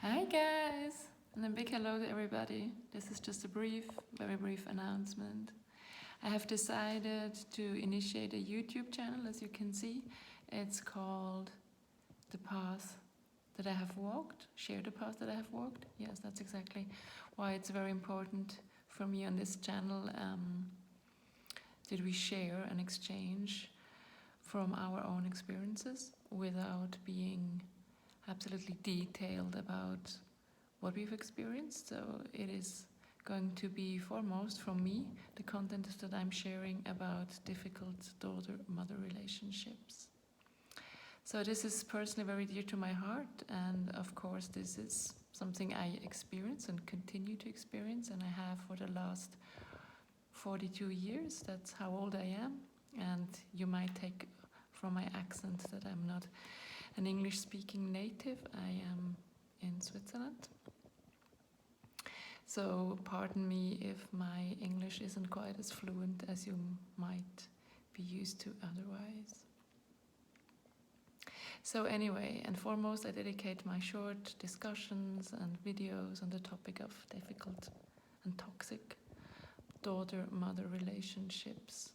Hi guys, and a big hello to everybody. This is just a very brief announcement. I have decided to initiate a YouTube channel, as you can see. It's called The Path That I Have Walked, Share the Path That I Have Walked. Yes, that's exactly why it's very important for me on this channel that we share and exchange from our own experiences without being absolutely detailed about what we've experienced. So it is going to be foremost from me, the content that I'm sharing about difficult daughter-mother relationships. So this is personally very dear to my heart, and of course this is something I experience and continue to experience, and I have for the last 42 years. That's how old I am, and you might take from my accent that I'm not an English-speaking native. I am in Switzerland. So pardon me if my English isn't quite as fluent as you might be used to otherwise. So anyway, and foremost, I dedicate my short discussions and videos on the topic of difficult and toxic daughter-mother relationships.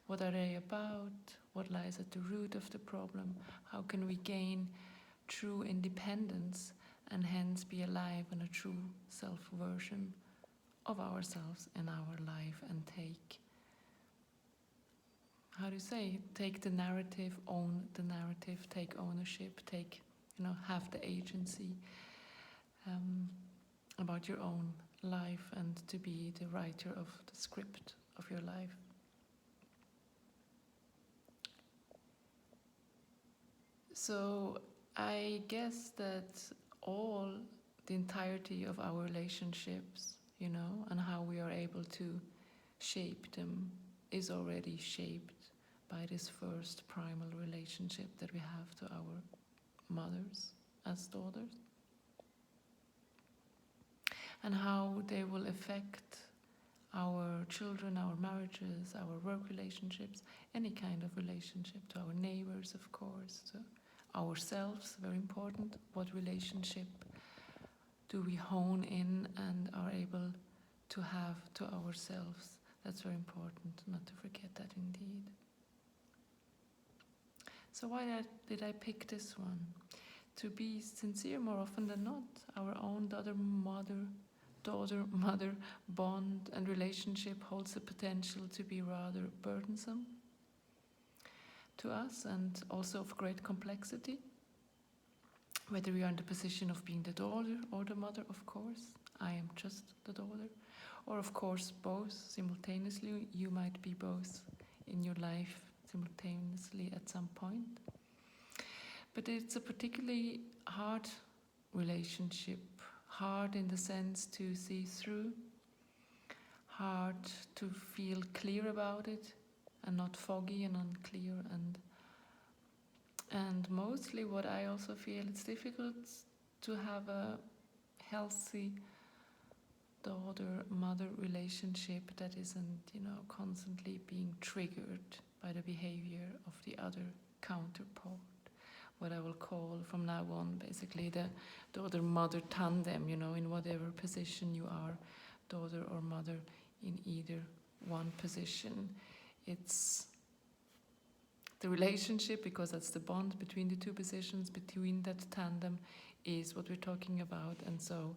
What are they about? What lies at the root of the problem? How can we gain true independence and hence be alive in a true self-version of ourselves in our life and take the narrative, own the narrative, take ownership, have the agency about your own life and to be the writer of the script of your life. So I guess that the entirety of our relationships, and how we are able to shape them is already shaped by this first primal relationship that we have to our mothers as daughters. And how they will affect our children, our marriages, our work relationships, any kind of relationship, to our neighbors, of course, to ourselves, very important. What relationship do we hone in and are able to have to ourselves? That's very important, not to forget that indeed. So why did I pick this one? To be sincere, more often than not, our own daughter-mother bond and relationship holds the potential to be rather burdensome to us and also of great complexity. Whether we are in the position of being the daughter or the mother, of course, I am just the daughter, or of course both simultaneously. You might be both in your life simultaneously at some point. But it's a particularly hard relationship, hard in the sense to see through, hard to feel clear about it and not foggy and unclear, and mostly what I also feel, it's difficult to have a healthy daughter-mother relationship that isn't, constantly being triggered by the behavior of the other counterpart. What I will call from now on basically the daughter-mother tandem, in whatever position you are, daughter or mother, in either one position. It's the relationship, because that's the bond between the two positions, between that tandem, is what we're talking about. And so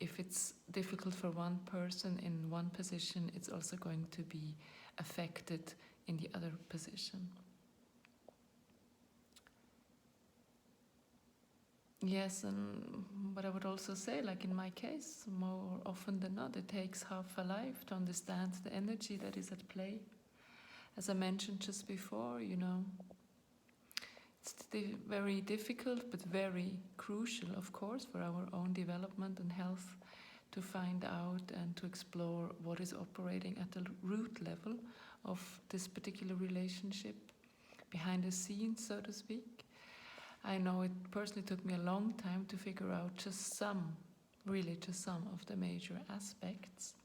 if it's difficult for one person in one position, it's also going to be affected in the other position. Yes, and but I would also say, like in my case, more often than not, it takes half a life to understand the energy that is at play. As I mentioned just before, it's very difficult but very crucial, of course, for our own development and health to find out and to explore what is operating at the root level of this particular relationship, behind the scenes, so to speak. I know it personally took me a long time to figure out just some of the major aspects.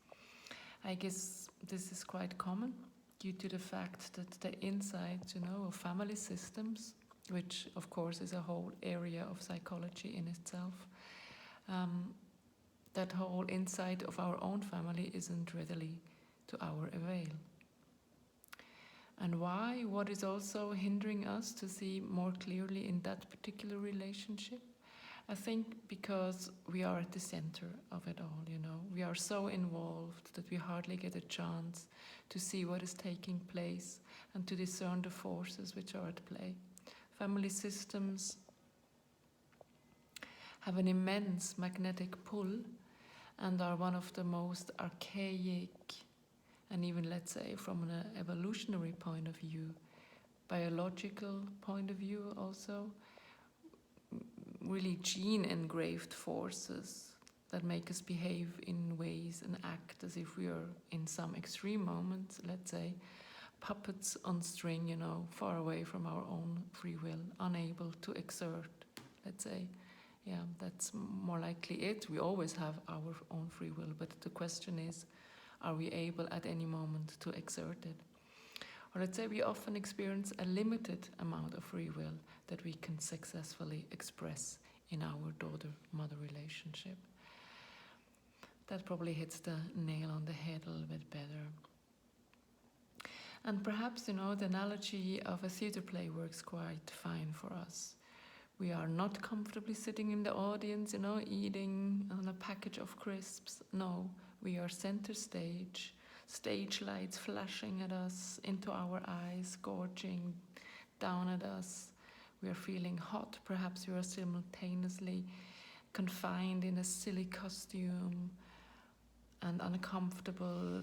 I guess this is quite common due to the fact that the insights, of family systems, which of course is a whole area of psychology in itself, that whole insight of our own family isn't readily to our avail. And why? What is also hindering us to see more clearly in that particular relationship? I think because we are at the center of it all, you know. We are so involved that we hardly get a chance to see what is taking place and to discern the forces which are at play. Family systems have an immense magnetic pull and are one of the most archaic, and even, let's say, from an evolutionary point of view, biological point of view also, really gene engraved forces that make us behave in ways and act as if we are, in some extreme moments, let's say, puppets on string, you know, far away from our own free will, unable to exert, let's say. Yeah, that's more likely it. We always have our own free will, but the question is, are we able at any moment to exert it? Or let's say we often experience a limited amount of free will that we can successfully express in our daughter-mother relationship. That probably hits the nail on the head a little bit better. And perhaps, you know, the analogy of a theater play works quite fine for us. We are not comfortably sitting in the audience, you know, eating on a package of crisps. No, we are center stage lights flashing at us, into our eyes, gorging down at us. We are feeling hot. Perhaps we are simultaneously confined in a silly costume and uncomfortable,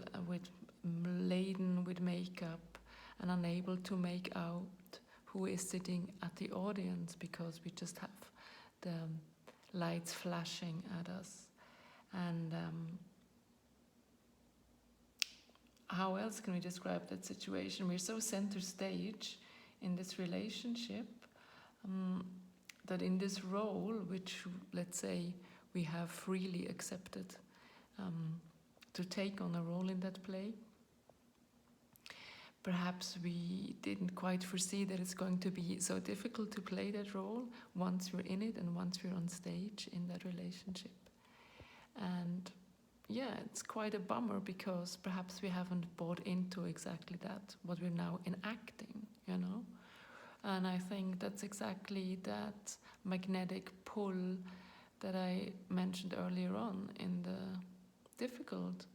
laden with makeup and unable to make out who is sitting at the audience because we just have the lights flashing at us. And how else can we describe that situation? We're so center stage in this relationship that in this role, which, let's say, we have freely accepted to take on a role in that play, perhaps we didn't quite foresee that it's going to be so difficult to play that role once we're in it and once we're on stage in that relationship. And yeah, it's quite a bummer because perhaps we haven't bought into exactly that, what we're now enacting, you know? And I think that's exactly that magnetic pull that I mentioned earlier on in the difficult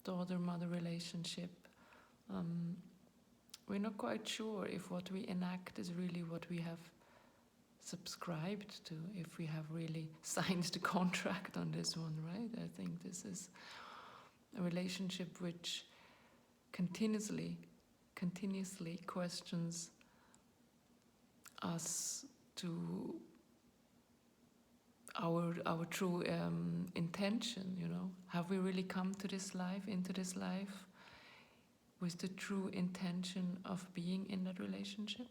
daughter-mother relationship. We're not quite sure if what we enact is really what we have subscribed to, if we have really signed the contract on this one, right? I think this is a relationship which continuously questions us to our true intention, you know. Have we really come to this life, into this life, with the true intention of being in that relationship?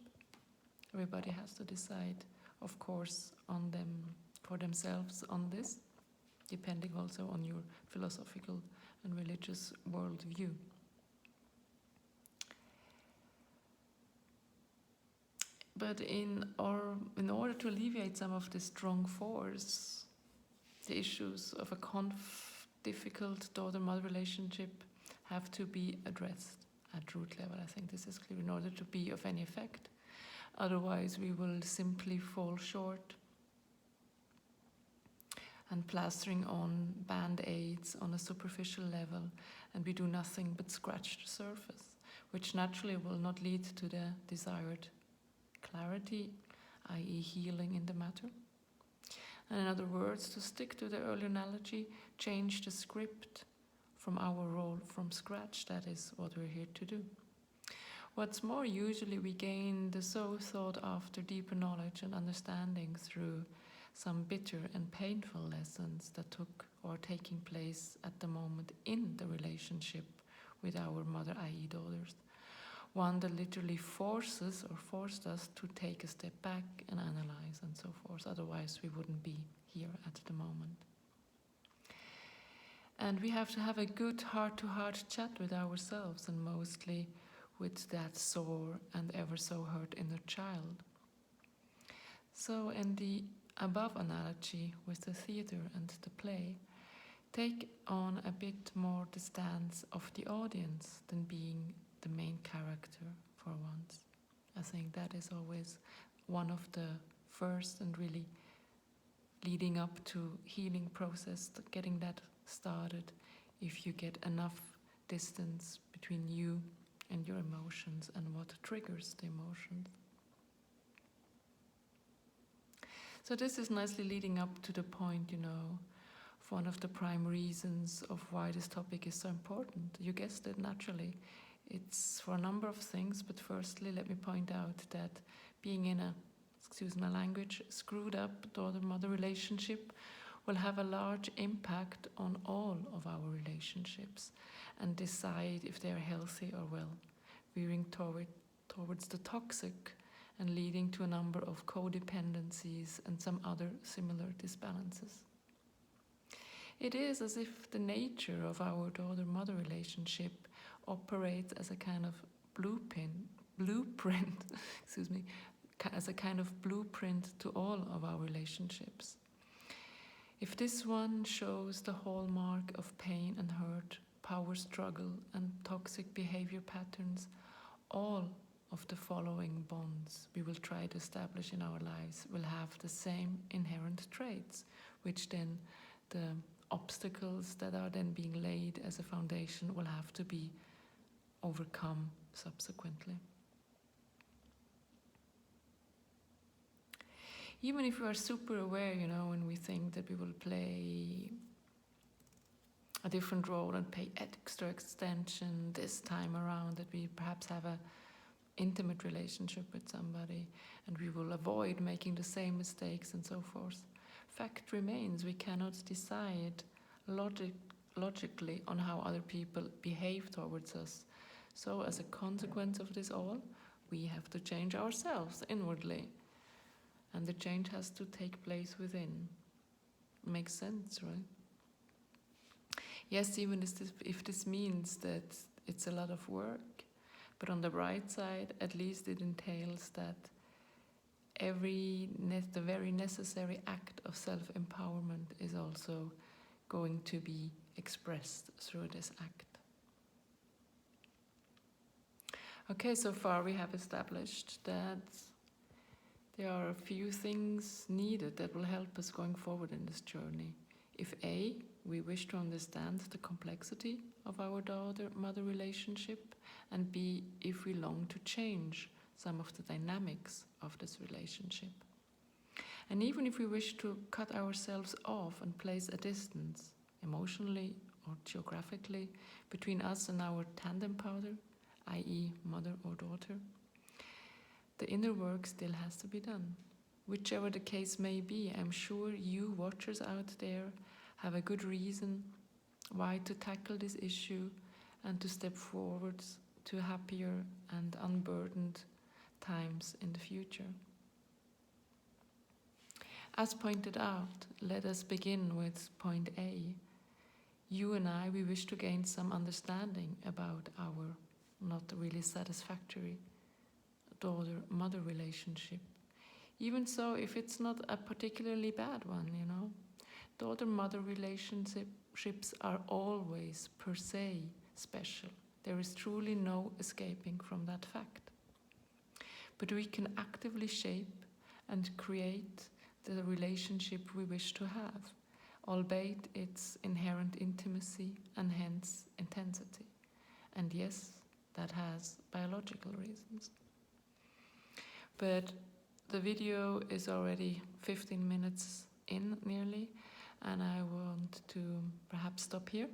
Everybody has to decide, of course, on them, for themselves on this, depending also on your philosophical and religious worldview. But in order to alleviate some of the strong force, the issues of a difficult daughter-mother relationship have to be addressed at root level. I think this is clear in order to be of any effect. Otherwise, we will simply fall short and plastering on band-aids on a superficial level, and we do nothing but scratch the surface, which naturally will not lead to the desired clarity, i.e. healing in the matter. And in other words, to stick to the earlier analogy, change the script from our role from scratch. That is what we're here to do. What's more, usually we gain the so sought after deeper knowledge and understanding through some bitter and painful lessons that took or taking place at the moment in the relationship with our mother, i.e. daughters. One that literally forced us to take a step back and analyze and so forth. Otherwise, we wouldn't be here at the moment. And we have to have a good heart-to-heart chat with ourselves, and mostly with that sore and ever so hurt inner child. So in the above analogy with the theater and the play, take on a bit more the stance of the audience than being the main character for once. I think that is always one of the first and really leading up to healing process, getting that started, if you get enough distance between you and your emotions and what triggers the emotions. So this is nicely leading up to the point, of one of the prime reasons of why this topic is so important. You guessed it, naturally. It's for a number of things, but firstly, let me point out that being in a, excuse my language, screwed up daughter-mother relationship will have a large impact on all of our relationships and decide if they are healthy or well, veering towards the toxic and leading to a number of codependencies and some other similar disbalances. It is as if the nature of our daughter-mother relationship operates as a kind of blueprint, excuse me, as a kind of blueprint to all of our relationships. If this one shows the hallmark of pain and hurt, power struggle, and toxic behavior patterns, all of the following bonds we will try to establish in our lives will have the same inherent traits, which then the obstacles that are then being laid as a foundation will have to be overcome subsequently. Even if we are super aware, when we think that we will play a different role and pay extra attention this time around, that we perhaps have an intimate relationship with somebody and we will avoid making the same mistakes and so forth. Fact remains, we cannot decide logically on how other people behave towards us. So as a consequence of this all, we have to change ourselves inwardly. And the change has to take place within. Makes sense, right? Yes, even if this means that it's a lot of work, but on the bright side, at least it entails that the very necessary act of self-empowerment is also going to be expressed through this act. Okay, so far we have established that there are a few things needed that will help us going forward in this journey. If A, we wish to understand the complexity of our daughter-mother relationship, and B, if we long to change some of the dynamics of this relationship. And even if we wish to cut ourselves off and place a distance, emotionally or geographically, between us and our tandem partner, i.e. mother or daughter, the inner work still has to be done. Whichever the case may be, I'm sure you watchers out there have a good reason why to tackle this issue and to step forwards to happier and unburdened times in the future. As pointed out, let us begin with point A. You and I, we wish to gain some understanding about our not really satisfactory daughter-mother relationship. Even so, if it's not a particularly bad one, daughter-mother relationships are always per se special. There is truly no escaping from that fact. But we can actively shape and create the relationship we wish to have, albeit its inherent intimacy and hence intensity. And yes, that has biological reasons. But the video is already 15 minutes in nearly, and I want to perhaps stop here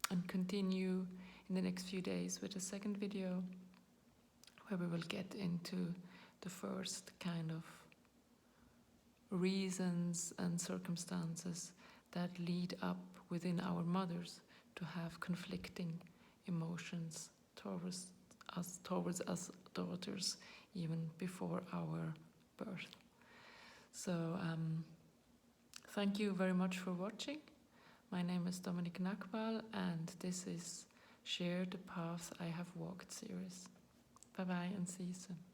and continue in the next few days with a second video where we will get into the first kind of reasons and circumstances that lead up within our mothers to have conflicting emotions towards us daughters, even before our birth. So thank you very much for watching. My name is Dominique Nagpal, and this is Share the Path I Have Walked series. Bye bye and see you soon.